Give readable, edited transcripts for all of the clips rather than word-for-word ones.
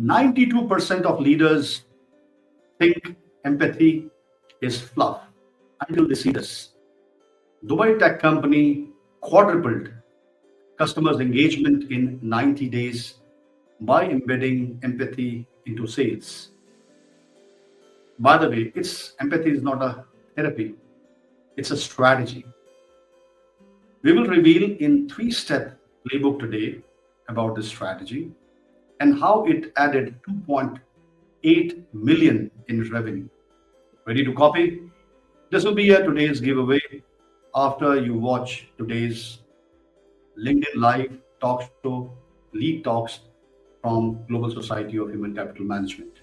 92% of leaders think empathy is fluff until they see this. Dubai tech company quadrupled customers' engagement in 90 days by embedding empathy into sales. By the way, empathy is not a therapy, it's a strategy. We will reveal in three-step playbook today about this strategy and how it added 2.8 million in revenue. Ready to copy? This will be today's giveaway after you watch today's LinkedIn Live talk show, Lead Talks from Global Society of Human Capital Management.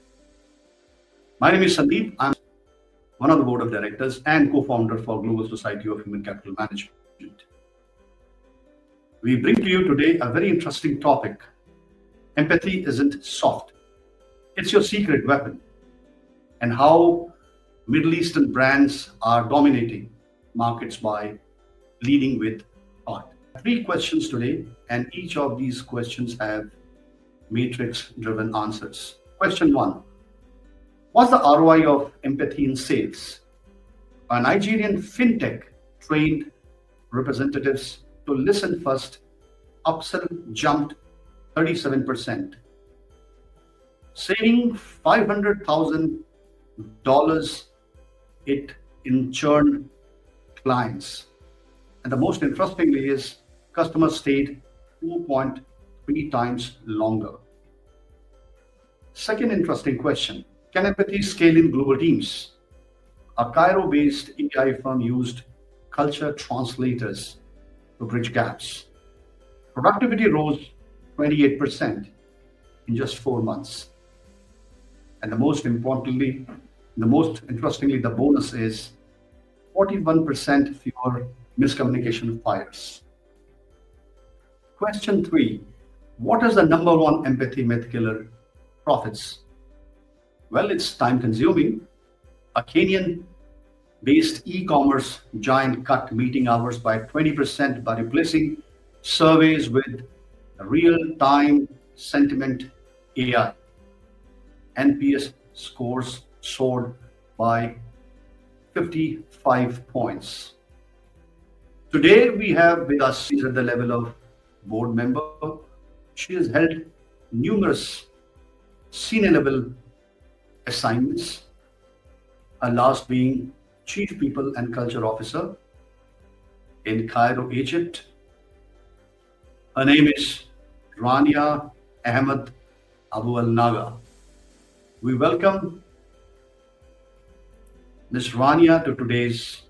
My name is Sandeep. I'm one of the board of directors and co-founder for Global Society of Human Capital Management. We bring to you today a very interesting topic. Empathy isn't soft. It's your secret weapon, and how Middle Eastern brands are dominating markets by leading with heart. 3 questions today, and each of these questions have matrix-driven answers. Question 1. What's the ROI of empathy in sales? A Nigerian fintech trained representatives to listen first. Upsell jumped 37%, saving $500,000 in churned clients. And the most interestingly is customers stayed 2.3 times longer. Second interesting question. Can empathy scale in global teams? A Cairo-based AI firm used culture translators to bridge gaps. Productivity rose 28% in just 4 months. And the most interestingly, the bonus is 41% fewer miscommunication fires. Question 3. What is the number one empathy myth killer? Profits. Well, it's time consuming. A Kenyan-based e-commerce giant cut meeting hours by 20% by replacing surveys with real-time sentiment AI. NPS scores soared by 55 points. Today we have with us, she's at the level of board member. She has held numerous senior level assignments, her last being Chief People and Culture Officer in Cairo, Egypt. Her name is Rania Ahmed Abu Al-Naga. We welcome Ms. Rania to today's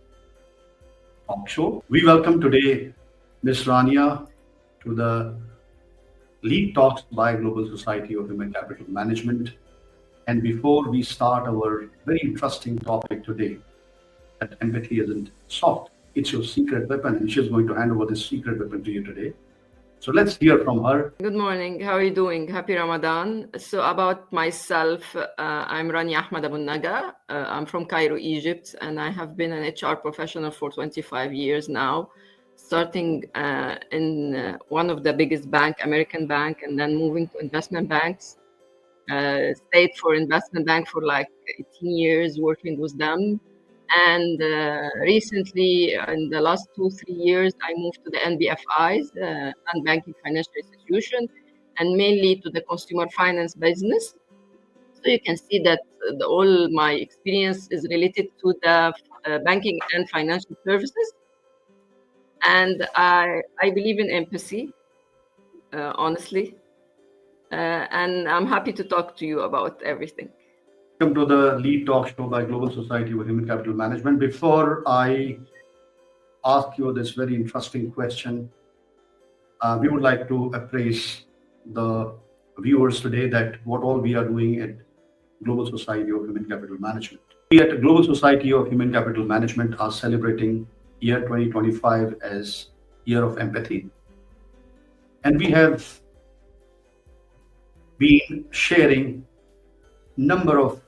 talk show. We welcome today Ms. Rania to the Lead Talks by Global Society of Human Capital Management. And before we start our very interesting topic today, that empathy isn't soft, it's your secret weapon, and she's going to hand over this secret weapon to you today. So let's hear from her. Good morning. How are you doing? Happy Ramadan. So about myself, I'm Rania Ahmed Abu Naga. I'm from Cairo, Egypt, and I have been an HR professional for 25 years now, starting in one of the biggest bank, American bank, and then moving to investment banks. Stayed for investment bank for like 18 years working with them. And recently, in the last 2-3 years, I moved to the NBFIs, non-banking financial institution, and mainly to the consumer finance business. So you can see that all my experience is related to the banking and financial services. And I believe in empathy, honestly. And I'm happy to talk to you about everything. Welcome to the Lead Talk Show by Global Society of Human Capital Management. Before I ask you this very interesting question, we would like to appraise the viewers today that what all we are doing at Global Society of Human Capital Management. We at Global Society of Human Capital Management are celebrating year 2025 as Year of Empathy. And we have been sharing number of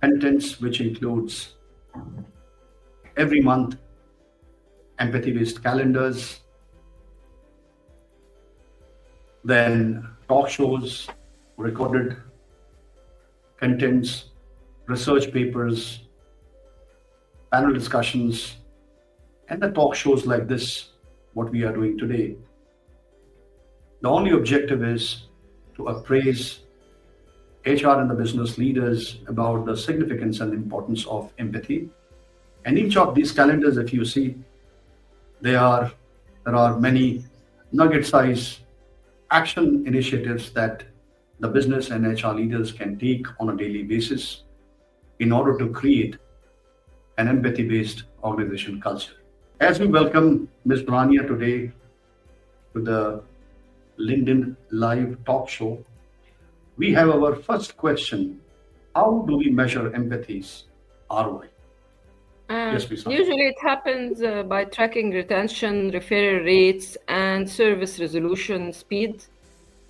contents which includes every month empathy-based calendars, then talk shows, recorded contents, research papers, panel discussions, and the talk shows like this, what we are doing today. The only objective is to appraise HR and the business leaders about the significance and importance of empathy. And each of these calendars, if you see, there are many nugget-size action initiatives that the business and HR leaders can take on a daily basis in order to create an empathy-based organization culture. As we welcome Ms. Brania today to the LinkedIn Live talk show, we have our first question. How do we measure empathy's ROI? Yes, please. Usually it happens by tracking retention, referral rates, and service resolution speed.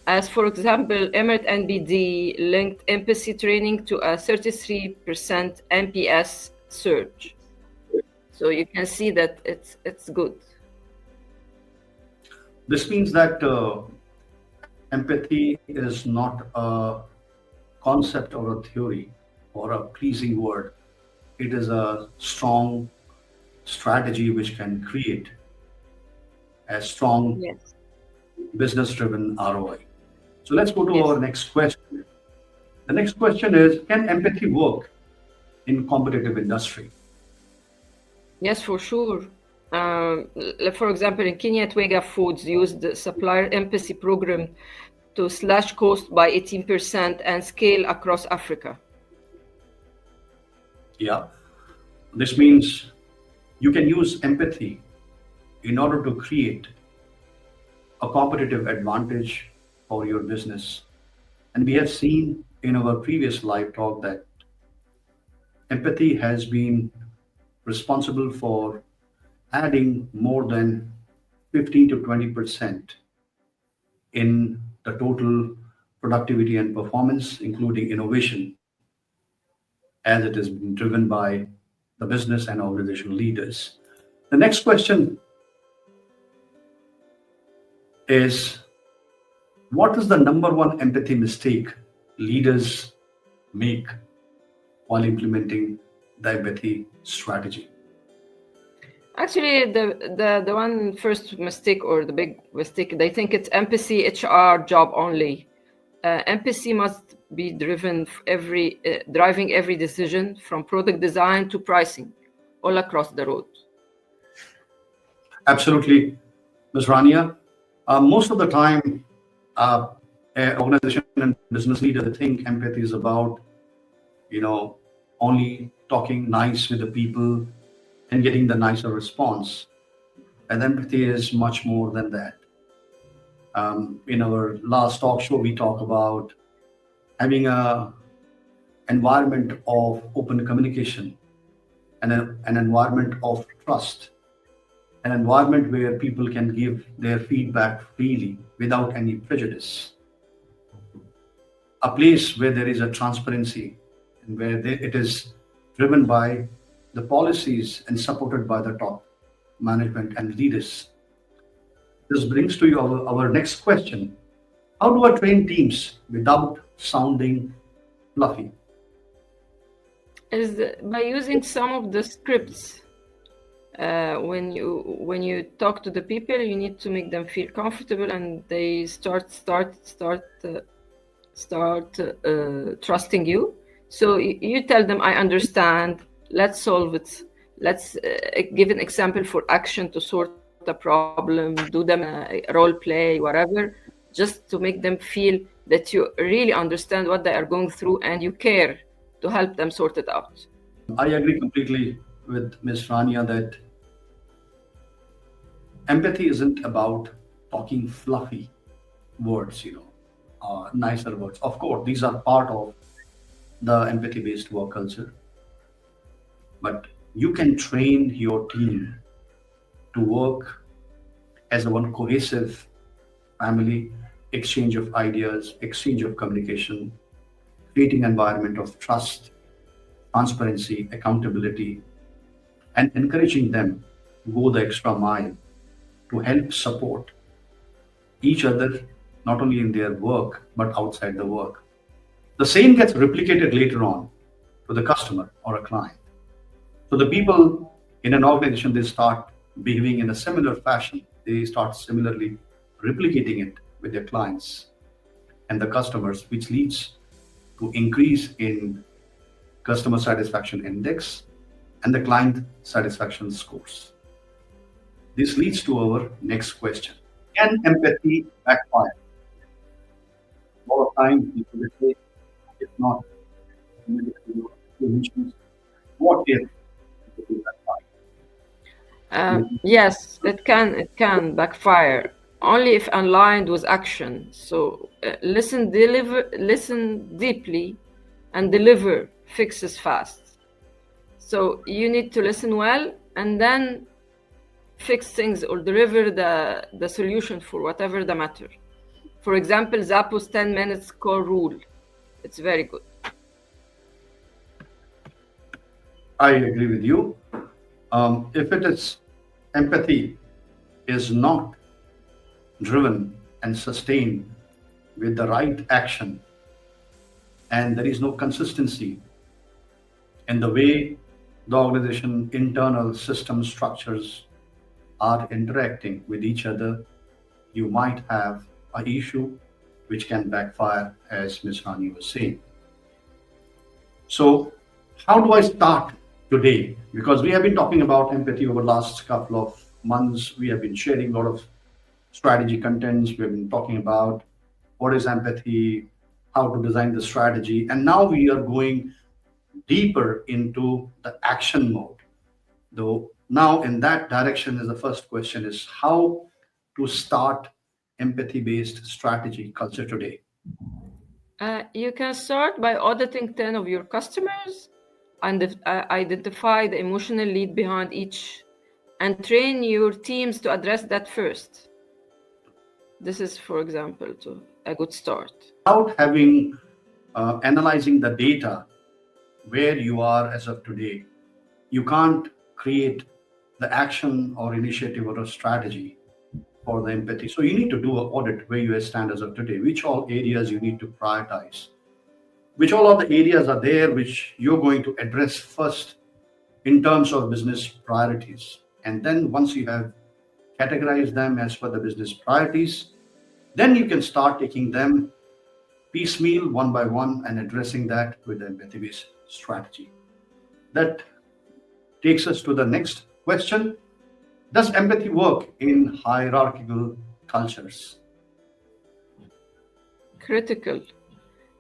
As for example, Emirates NBD linked empathy training to a 33% NPS surge. So you can see that it's good. This means that empathy is not a concept or a theory or a pleasing word. It is a strong strategy which can create a strong business-driven ROI. So let's go to our next question. The next question is, can empathy work in competitive industry? Yes, for sure. For example, in Kenya, Twega Foods used the supplier empathy program to slash cost by 18% and scale across Africa. Yeah, this means you can use empathy in order to create a competitive advantage for your business. And we have seen in our previous live talk that empathy has been responsible for adding more than 15 to 20% in the total productivity and performance, including innovation, as it is being driven by the business and organizational leaders. The next question is, what is the number one empathy mistake leaders make while implementing the empathy strategy? Actually, the one first mistake or the big mistake, they think it's empathy HR job only. Empathy must be driving every decision from product design to pricing all across the road. Absolutely, Ms. Rania. Most of the time, organization and business leaders think empathy is about, only talking nice with the people and getting the nicer response. And empathy is much more than that. In our last talk show, we talk about having an environment of open communication and an environment of trust, an environment where people can give their feedback freely without any prejudice, a place where there is a transparency and where it is driven by the policies and supported by the top management and leaders. This brings to you our next question. How do I train teams without sounding fluffy? Is by using some of the scripts. When you talk to the people, you need to make them feel comfortable, and they start trusting you. So you tell them, I understand, let's solve it. Let's give an example for action to sort the problem, do them a role play, whatever, just to make them feel that you really understand what they are going through and you care to help them sort it out. I agree completely with Ms. Rania that empathy isn't about talking fluffy words, nicer words. Of course, these are part of the empathy-based work culture. But you can train your team to work as a one cohesive family, exchange of ideas, exchange of communication, creating an environment of trust, transparency, accountability, and encouraging them to go the extra mile to help support each other, not only in their work, but outside the work. The same gets replicated later on to the customer or a client. So the people in an organization, they start behaving in a similar fashion. They start similarly replicating it with their clients and the customers, which leads to increase in customer satisfaction index and the client satisfaction scores. This leads to our next question. Can empathy backfire? A lot of times people will say, if not, what if empathy backfire? Yes, it can backfire only if aligned with action. So listen deeply, and deliver fixes fast. So you need to listen well and then fix things or deliver the solution for whatever the matter. For example, Zappos 10 minutes call rule. It's very good. I agree with you. If it is empathy is not driven and sustained with the right action, and there is no consistency in the way the organization internal system structures are interacting with each other, you might have an issue which can backfire, as Ms. Rani was saying. So how do I start today? Because we have been talking about empathy over the last couple of months. We have been sharing a lot of strategy contents. We have been talking about what is empathy, how to design the strategy. And now we are going deeper into the action mode. Though now in that direction is the first question is how to start empathy-based strategy culture today. You can start by auditing 10 of your customers and identify the emotional lead behind each and train your teams to address that first. This is, for example, a good start. Without having analyzing the data where you are as of today, you can't create the action or initiative or a strategy for the empathy. So you need to do an audit where you stand as of today, which all areas you need to prioritize, which all of the areas are there which you're going to address first in terms of business priorities. And then once you have categorized them as per the business priorities, then you can start taking them piecemeal, one by one, and addressing that with the empathy-based strategy. That takes us to the next question. Does empathy work in hierarchical cultures? Critical.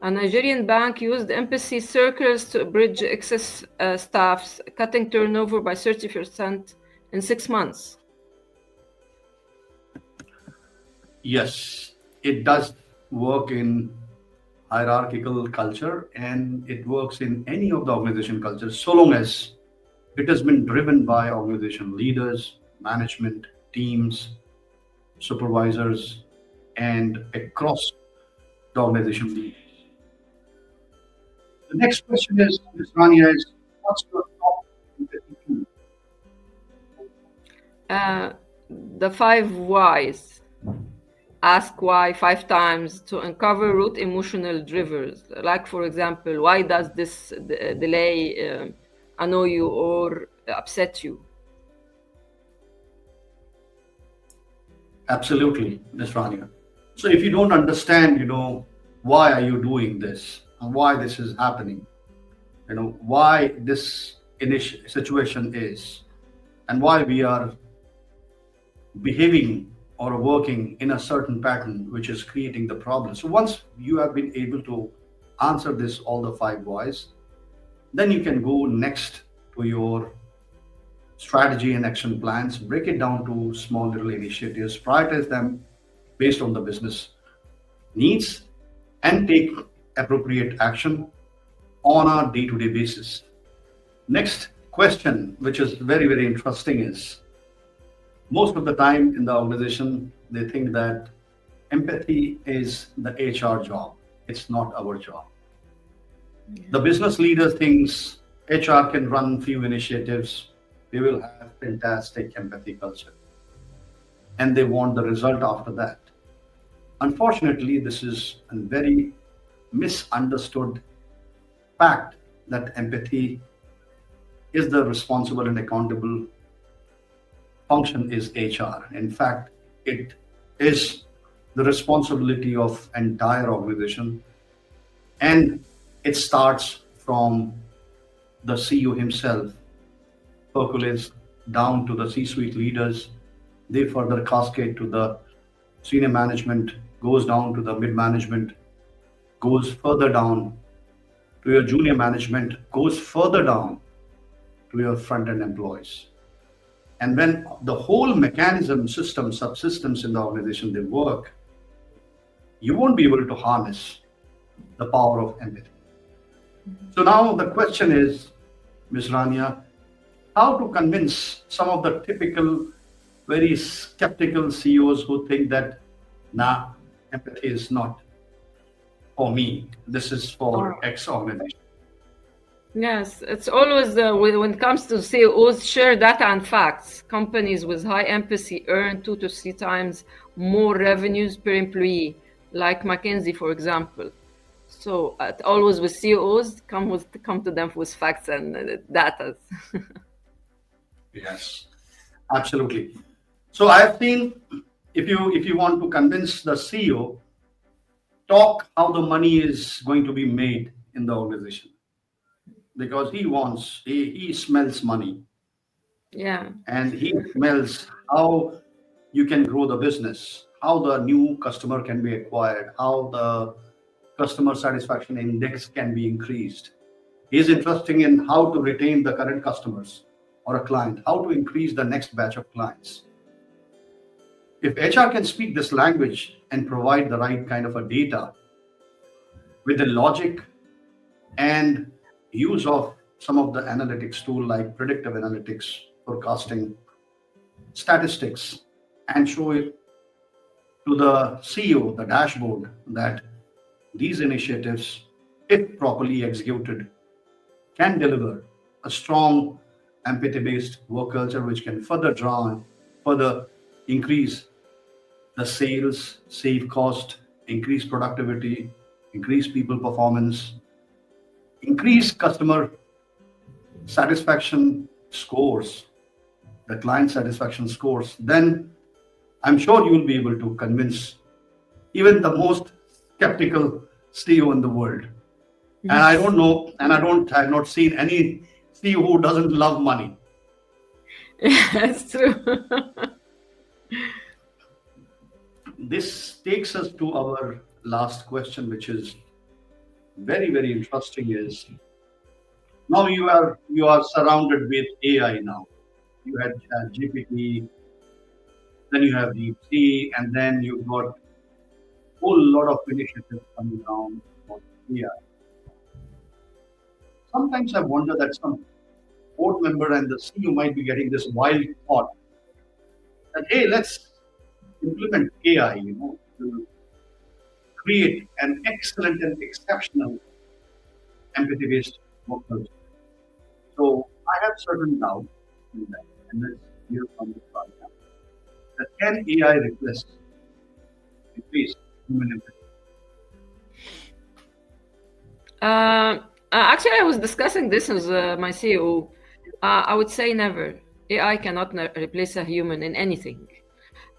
A Nigerian bank used empathy circles to bridge excess staffs, cutting turnover by 30% in 6 months. Yes, it does work in hierarchical culture, and it works in any of the organization cultures so long as it has been driven by organization leaders, management, teams, supervisors, and across the organization leaders. The next question is, Ms. Rania, is what's your top empathy tool? The 5 whys. Ask why 5 times to uncover root emotional drivers. Like, for example, why does this delay annoy you or upset you? Absolutely, Ms. Rania. So if you don't understand, why are you doing this and why this is happening, why this situation is, and why we are behaving or working in a certain pattern which is creating the problem. So once you have been able to answer this, all the 5 whys, then you can go next to your strategy and action plans, break it down to small little initiatives, prioritize them based on the business needs, and take appropriate action on a day-to-day basis. Next question, which is very, very interesting, is most of the time in the organization, they think that empathy is the HR job. It's not our job. Yeah. The business leader thinks HR can run few initiatives. We will have fantastic empathy culture. And they want the result after that. Unfortunately, this is a very misunderstood fact that empathy is the responsible and accountable function is HR. In fact, it is the responsibility of entire organization, and it starts from the CEO himself, percolates down to the C-suite leaders. They further cascade to the senior management, goes down to the mid-management, goes further down to your junior management, goes further down to your front-end employees. And when the whole mechanism, system, subsystems in the organization, they work, you won't be able to harness the power of empathy. So now the question is, Ms. Rania, how to convince some of the typical, very skeptical CEOs who think that, nah, empathy is not for me. This is for X organization. Yes, it's always when it comes to CEOs, share data and facts. Companies with high empathy earn 2 to 3 times more revenues per employee, like McKinsey, for example. So always with CEOs, come to them with facts and data. Yes, absolutely. So I have seen, if you want to convince the CEO, talk how the money is going to be made in the organization, because he smells money. Yeah. And he smells how you can grow the business, how the new customer can be acquired, how the customer satisfaction index can be increased. He is interested in how to retain the current customers or a client, how to increase the next batch of clients. If HR can speak this language and provide the right kind of a data with the logic and use of some of the analytics tool like predictive analytics, forecasting, statistics, and show it to the CEO, the dashboard, that these initiatives, if properly executed, can deliver a strong empathy-based work culture which can further increase the sales, save cost, increase productivity, increase people performance, increase customer satisfaction scores, the client satisfaction scores, then I'm sure you will be able to convince even the most skeptical CEO in the world. And I don't know, and I have not seen any CEO who doesn't love money. That's true. This takes us to our last question, which is very, very interesting. Is now you are surrounded with AI now. You had GPT, then you have DeepSeek, and then you've got a whole lot of initiatives coming down for AI. Sometimes I wonder that some board member and the CEO might be getting this wild thought that, hey, let's implement AI, to create an excellent and exceptional empathy-based work culture. So I have certain doubts in that, and let's hear from the project. That can AI replace human empathy? Actually, I was discussing this with my CEO. I would say never. AI cannot replace a human in anything.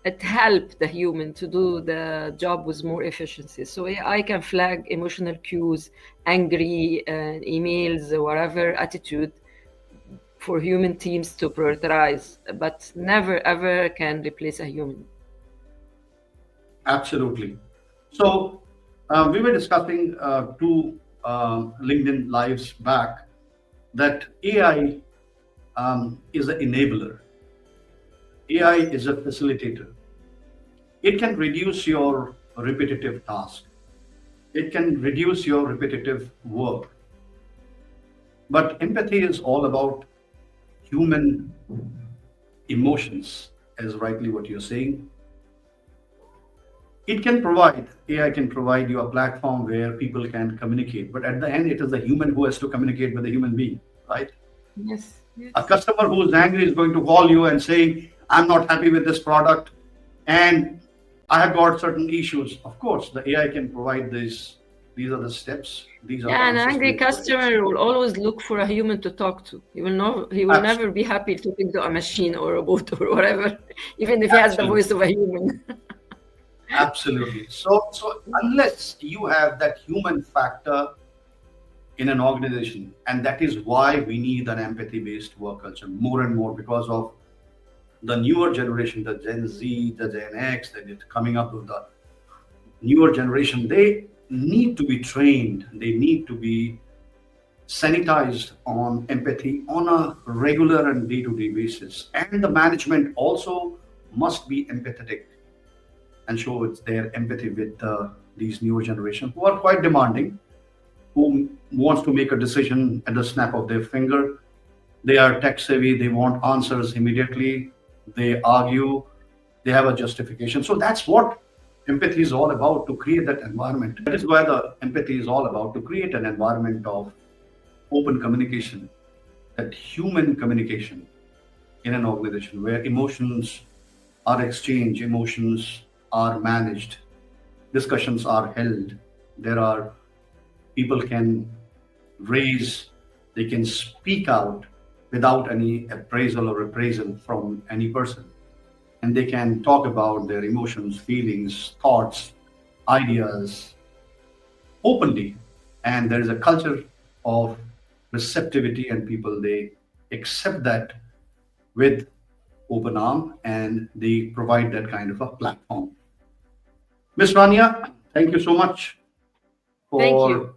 It helps the human to do the job with more efficiency. So AI can flag emotional cues, angry emails, whatever attitude for human teams to prioritize, but never ever can replace a human. Absolutely. So we were discussing 2 LinkedIn lives back that AI is an enabler. AI is a facilitator. It can reduce your repetitive task. It can reduce your repetitive work. But empathy is all about human emotions, as rightly what you're saying. AI can provide you a platform where people can communicate. But at the end, it is the human who has to communicate with the human being, right? Yes. A customer who is angry is going to call you and say, I'm not happy with this product. And I have got certain issues. Of course, the AI can provide this. These are the steps. These are the Yeah, an answers angry we require. customer will always look for a human to talk to. He will never be happy talking to a machine or a bot or whatever, even if he has the Absolutely. voice of a human. Absolutely. So unless you have that human factor in an organization, and that is why we need an empathy-based work culture more and more, because of the newer generation, the Gen Z, the Gen X, that is coming up with the newer generation. They need to be trained. They need to be sanitized on empathy on a regular and day-to-day basis. And the management also must be empathetic and show it's their empathy with these newer generation who are quite demanding, who wants to make a decision at the snap of their finger. They are tech savvy. They want answers immediately. They argue. They have a justification. So that's what empathy is all about, to create that environment. That is why the empathy is all about, to create an environment of open communication, that human communication in an organization where emotions are exchanged, emotions are managed, discussions are held. There are people can raise, they can speak out without any appraisal or reprisal from any person. And they can talk about their emotions, feelings, thoughts, ideas openly. And there is a culture of receptivity, and people, they accept that with open arm, and they provide that kind of a platform. Ms. Rania, thank you so much Thank you. for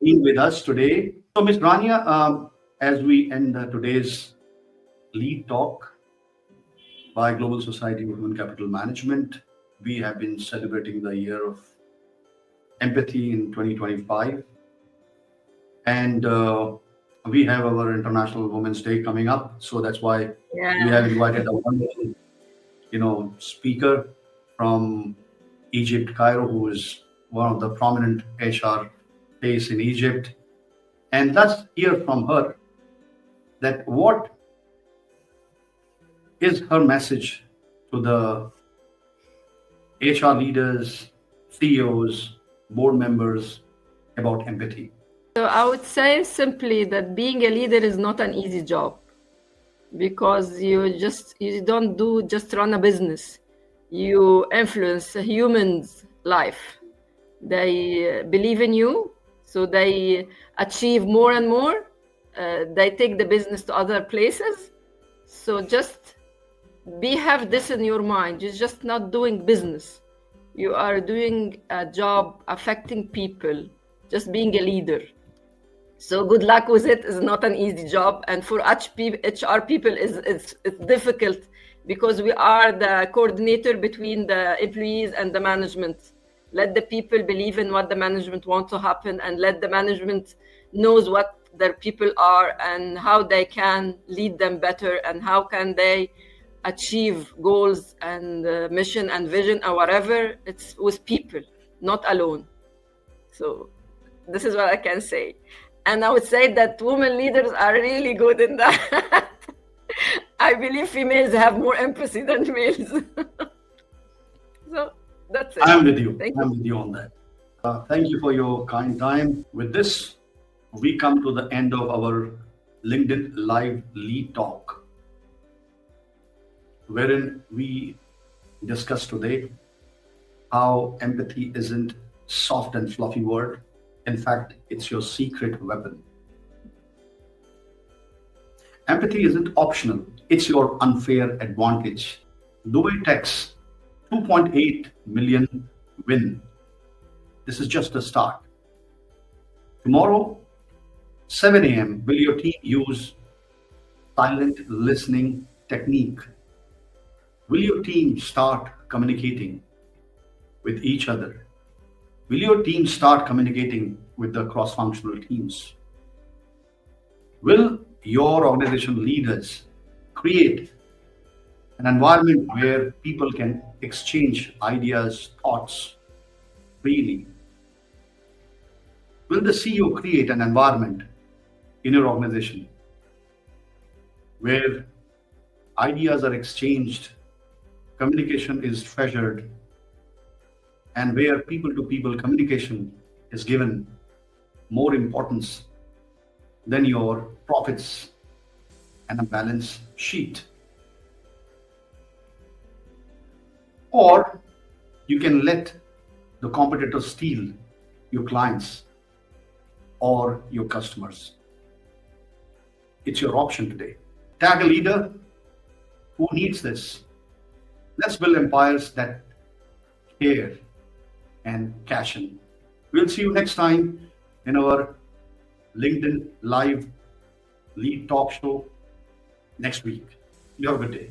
being with us today. So, Ms. Rania, as we end today's lead talk by Global Society of Human Capital Management, we have been celebrating the year of empathy in 2025. And we have our International Women's Day coming up. So that's why we have invited a wonderful, speaker from Egypt, Cairo, who is one of the prominent HR face in Egypt. And let's hear from her that what is her message to the HR leaders, CEOs, board members about empathy. So I would say simply that being a leader is not an easy job, because you don't just run a business. You influence a human's life. They believe in you, so they achieve more and more. They take the business to other places. So just have this in your mind. You're just not doing business. You are doing a job affecting people, just being a leader. So good luck with it. Is not an easy job, and for HR people it's difficult, because we are the coordinator between the employees and the management. Let the people believe in what the management wants to happen, and let the management knows what their people are and how they can lead them better, and how can they achieve goals and mission and vision or whatever. It's with people, not alone. So this is what I can say. And I would say that women leaders are really good in that. I believe females have more empathy than males. So that's it. I'm with you. Thank I'm with you on that. Thank you for your kind time. With this, we come to the end of our LinkedIn Live Lead Talk, wherein we discuss today how empathy isn't soft and fluffy word. In fact, it's your secret weapon. Empathy isn't optional. It's your unfair advantage. Dubai Tech's 2.8 million win. This is just the start. Tomorrow, 7 a.m., will your team use silent listening technique? Will your team start communicating with each other? Will your team start communicating with the cross-functional teams? Will your organization leaders create an environment where people can exchange ideas, thoughts freely? Will the CEO create an environment in your organization where ideas are exchanged, communication is treasured, and where people-to-people communication is given more importance than your profits and a balance sheet. Or you can let the competitor steal your clients or your customers. It's your option today. Tag a leader who needs this. Let's build empires that care and cash in. We'll see you next time in our LinkedIn Live Lead Talk Show next week. You have a good day.